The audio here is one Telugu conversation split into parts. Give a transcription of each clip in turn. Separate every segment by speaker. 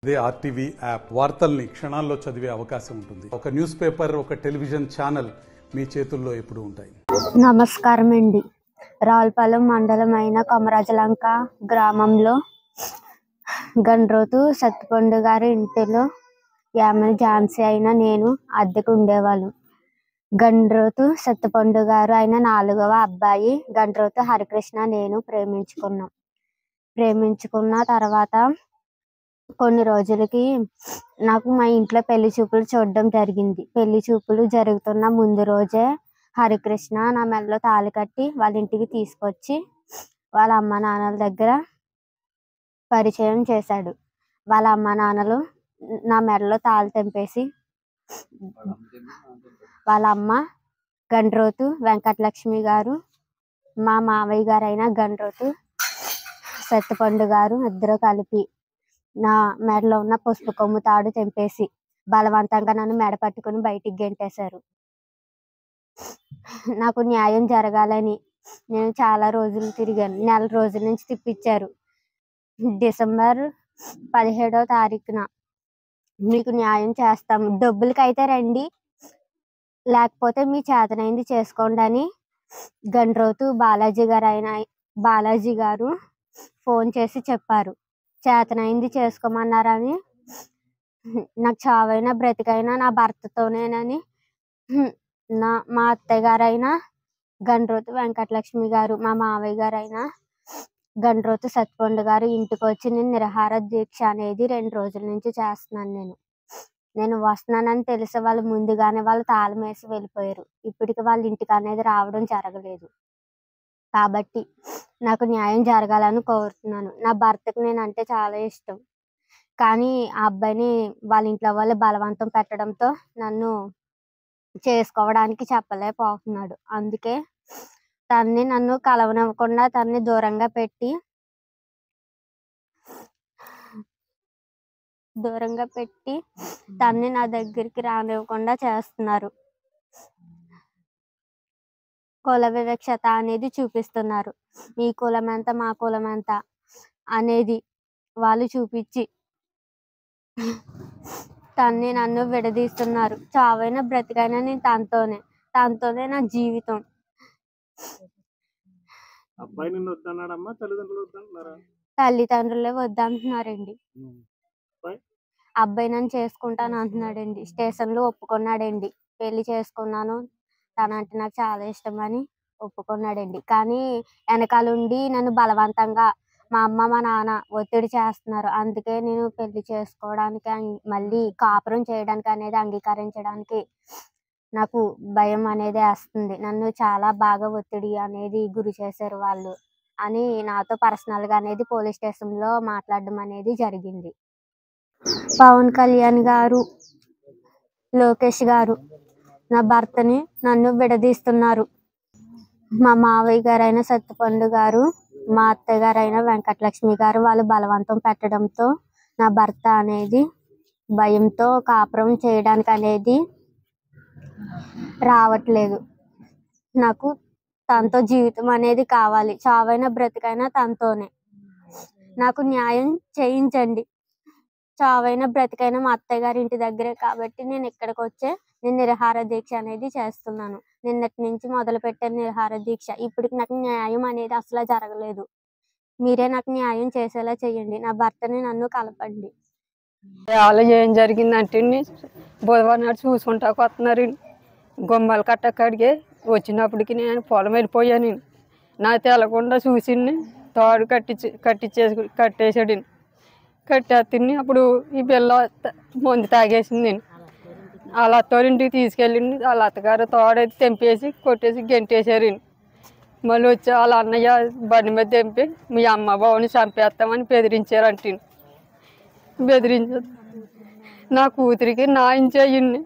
Speaker 1: ఇదే ఆర్టీవీ యాప్ వార్తల్ని క్షణాల్లో చదివే అవకాశం ఉంటుంది. ఒక న్యూస్ పేపర్, ఒక టెలివిజన్ ఛానల్ మీ చేతుల్లో ఎప్పుడూ ఉంటాయి.
Speaker 2: నమస్కారం అండి. రావులపాలెం మండలమైన కొమరాజలంక గ్రామంలో గండ్రోతు సత్తిపండు గారి ఇంటిలో యామిని ఝాన్సీ అయిన నేను అద్దెకు ఉండేవాళ్ళు. గండ్రోతు సత్తిపండు గారు అయిన 4వ అబ్బాయి గండ్రోతు హరికృష్ణ నేను ప్రేమించుకున్న తర్వాత కొన్ని రోజులకి నాకు మా ఇంట్లో పెళ్లి చూపులు చూడడం జరిగింది. పెళ్లి చూపులు జరుగుతున్న ముందు రోజే హరికృష్ణ నా మెడలో తాళి కట్టి వాళ్ళ ఇంటికి తీసుకొచ్చి వాళ్ళ అమ్మ నాన్నల దగ్గర పరిచయం చేశాడు. వాళ్ళ అమ్మ నాన్నలు నా మెడలో తాళి తెంపేసి వాళ్ళ అమ్మ గండ్రోతు వెంకటలక్ష్మి గారు, మా మావయ్య గారు అయిన గండ్రోతు సత్తిపండు గారు ఇద్దరు కలిపి నా మెడలో ఉన్న పసుపు కొమ్ము తాడు తెంపేసి బలవంతంగా నన్ను మెడ పట్టుకుని బయటికి గెంటేశారు. నాకు న్యాయం జరగాలని నేను చాలా రోజులు తిరిగాను. నెల రోజుల నుంచి తిప్పించారు. డిసెంబర్ 17వ తారీఖున మీకు న్యాయం చేస్తాము, డబ్బులకైతే రండి, లేకపోతే మీ చేతనైంది చేసుకోండి అని గండ్రోతు బాలాజీ గారు ఫోన్ చేసి చెప్పారు. చేతనైంది చేసుకోమన్నారని, నాకు చావైనా బ్రతికైనా నా భర్తతోనేనని మా అత్తయ్య గారైన గండ్రోతు వెంకటలక్ష్మి గారు, మా మావయ్య గారైన గండ్రోతు సత్తిపండు గారు ఇంటికి వచ్చి నేను నిరాహార దీక్ష అనేది 2 రోజుల నుంచి చేస్తున్నాను. నేను వస్తున్నానని తెలిసి వాళ్ళు ముందుగానే వాళ్ళు తాళం వేసి వెళ్ళిపోయారు. ఇప్పటికి వాళ్ళ ఇంటికి అనేది రావడం జరగలేదు. కాబట్టి నాకు న్యాయం జరగాలని కోరుతున్నాను. నా భర్తకు నేను అంటే చాలా ఇష్టం, కానీ ఆ అబ్బాయిని వాళ్ళ ఇంట్లో వాళ్ళు బలవంతం పెట్టడంతో నన్ను చేసుకోవడానికి చెప్పలేకపోతున్నాడు. అందుకే నన్ను కలవనివ్వకుండా తనని దూరంగా పెట్టి తన్ని నా దగ్గరికి రానివ్వకుండా చేస్తున్నారు. కుల వివక్షత అనేది చూపిస్తున్నారు. మీ కులం ఎంత, మా కులం ఎంత అనేది వాళ్ళు చూపించి నన్ను విడదీస్తున్నారు. చావైనా బ్రతికైనా నేను తనతోనే నా జీవితం. తల్లిదండ్రులే వద్దంటున్నారండి. అబ్బాయి నన్ను చేసుకుంటాను అంటున్నాడండి. స్టేషన్లో ఒప్పుకున్నాడండి. పెళ్లి చేసుకున్నాను, తనంటే నాకు చాలా ఇష్టం అని ఒప్పుకున్నాడండి. కానీ వెనకాలండి నన్ను బలవంతంగా మా అమ్మ మా నాన్న ఒత్తిడి చేస్తున్నారు. అందుకే నేను పెళ్లి చేసుకోవడానికి మళ్ళీ కాపురం చేయడానికి అనేది అంగీకరించడానికి నాకు భయం అనేది వేస్తుంది. నన్ను చాలా బాగా ఒత్తిడి అనేది గురి చేశారు వాళ్ళు అని నాతో పర్సనల్గా అనేది పోలీస్ స్టేషన్లో మాట్లాడడం అనేది జరిగింది. పవన్ కళ్యాణ్ గారు, లోకేష్ గారు నా భర్తని నన్ను విడదీస్తున్నారు. మా మావయ్య గారైన సత్తిపండు గారు, మా అత్తయ్య గారైన వెంకటలక్ష్మి గారు వాళ్ళు బలవంతం పెట్టడంతో నా భర్త అనేది భయంతో కాపురం చేయడానికి అనేది రావట్లేదు. నాకు తనతో జీవితం అనేది కావాలి, చావైనా బ్రతికైనా తనతోనే. నాకు న్యాయం చేయించండి. చావైనా బ్రతికైనా మా అత్తయ్య గారి ఇంటి దగ్గరే కాబట్టి నేను ఇక్కడికి వచ్చే నేను నిరాహార దీక్ష అనేది చేస్తున్నాను. నిన్నటి నుంచి మొదలు పెట్టాను నిరాహార దీక్ష. ఇప్పటికి నాకు న్యాయం అనేది అసలు జరగలేదు. మీరే నాకు న్యాయం చేసేలా చేయండి. నా భర్తని నన్ను కలపండి.
Speaker 3: అలా ఏం జరిగిందంటే బుధవారం నాడు చూసుకుంటాకు వస్తున్నారు. గుమ్మాలు కట్టక్కడికి వచ్చినప్పటికి నేను పొలం వెళ్ళిపోయాను. నాకు తెలకుండా చూసి తాడు కట్టేసాడు. కట్టేస్తుంది. అప్పుడు ఈ పిల్ల మందు తాగేసింది. వాళ్ళ అత్తగారింటికి తీసుకెళ్ళింది. వాళ్ళ అత్తగారు తాడైతే తెంపేసి కొట్టేసి గెంటేశారు. మళ్ళీ వచ్చి వాళ్ళ అన్నయ్య బండి మీద తెంపి మీ అమ్మ బావని చంపేస్తామని బెదిరించారంటే నా కూతురికి న్యాయం చేయండి.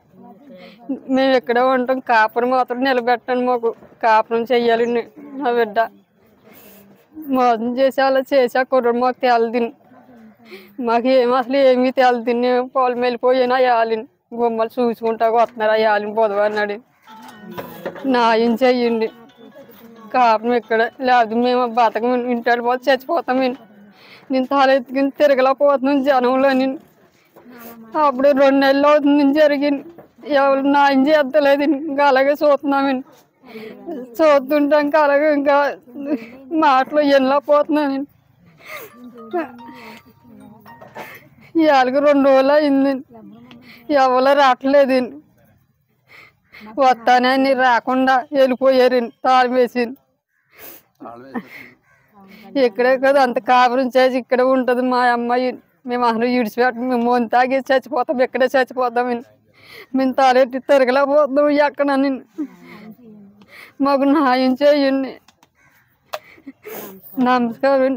Speaker 3: మేము ఎక్కడే ఉంటాం, కాపురం మాత్రం నిలబెట్టండి, మాకు కాపురం చెయ్యాలండి. నా బిడ్డ మోసం చేసి అలా చేసా కుర్ర మాకు తేలదిని, మాకు అసలు ఏమీ తేలదిని. పొలం వెళ్ళిపోయినా వేయాలని గుమ్మలు చూసుకుంటా వస్తున్నారు. వేయాలని బుధవారం నాడు న్యాయం చెయ్యండి. కాపురం ఇక్కడ లేదు, మేము బతకం, ఇంటి వెళ్ళిపోతే చచ్చిపోతాం. నేను తల ఎత్తుకుని తిరగలేకపోతున్నాను జనంలో. అప్పుడు 2 నెలలు అవుతుంది జరిగింది. ఎవరు న్యాయం చేస్తలేదు. ఇంకా అలాగే చూస్తున్నామండి. చూస్తుంటే ఇంకా అలాగే ఇంకా మాటలు వెళ్ళకపోతున్నాను. ఇవాళకి 2 రోజులు అయింది. ఎవరు రావట్లేదు. వస్తానని రాకుండా వెళ్ళిపోయారండి. తాళం వేసింది. ఇక్కడే కదా అంత కాపురం చేసి ఇక్కడే ఉంటుంది మా అమ్మాయి. మేము అందరూ ఇడిచిపెట్టాం. మేము మొంత తాగి చచ్చిపోతాం. ఇక్కడే చచ్చిపోతామని మేము తాళెట్టి తిరగలేకపోతాం. ఎక్కడని మాకు న్యాయం చేయండి. నమస్కారం.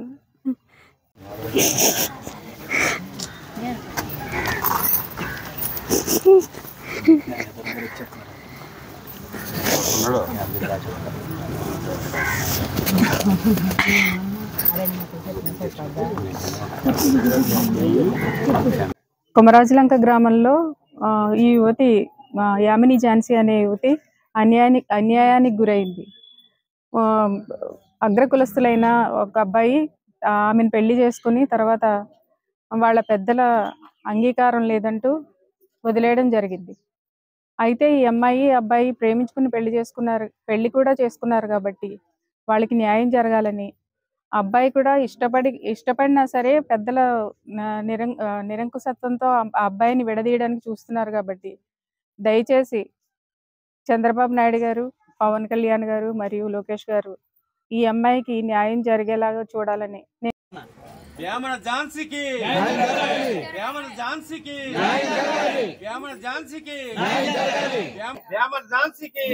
Speaker 4: కొమరాజులంక గ్రామంలో ఈ యువతి యామిని ఝాన్సీ అనే యువతి అన్యాయానికి గురైంది. అగ్రకులస్తులైన ఒక అబ్బాయి ఆమెను పెళ్లి చేసుకుని తర్వాత వాళ్ళ పెద్దల అంగీకారం లేదంటూ వదిలేయడం జరిగింది. అయితే ఈ అబ్బాయి ప్రేమించుకుని పెళ్లి కూడా చేసుకున్నారు కాబట్టి వాళ్ళకి న్యాయం జరగాలని, అబ్బాయి కూడా ఇష్టపడినా సరే పెద్దల నిరంకుశత్వంతో ఆ అబ్బాయిని విడదీయడానికి చూస్తున్నారు కాబట్టి దయచేసి చంద్రబాబు నాయుడు గారు, పవన్ కళ్యాణ్ గారు మరియు లోకేష్ గారు ఈ అమ్మాయికి న్యాయం జరిగేలాగా చూడాలని
Speaker 5: వేమన ఝాన్సీకి వేమన ఝాన్సీకి వేమన ఝాన్సీకి వేమన ఝాన్సీకి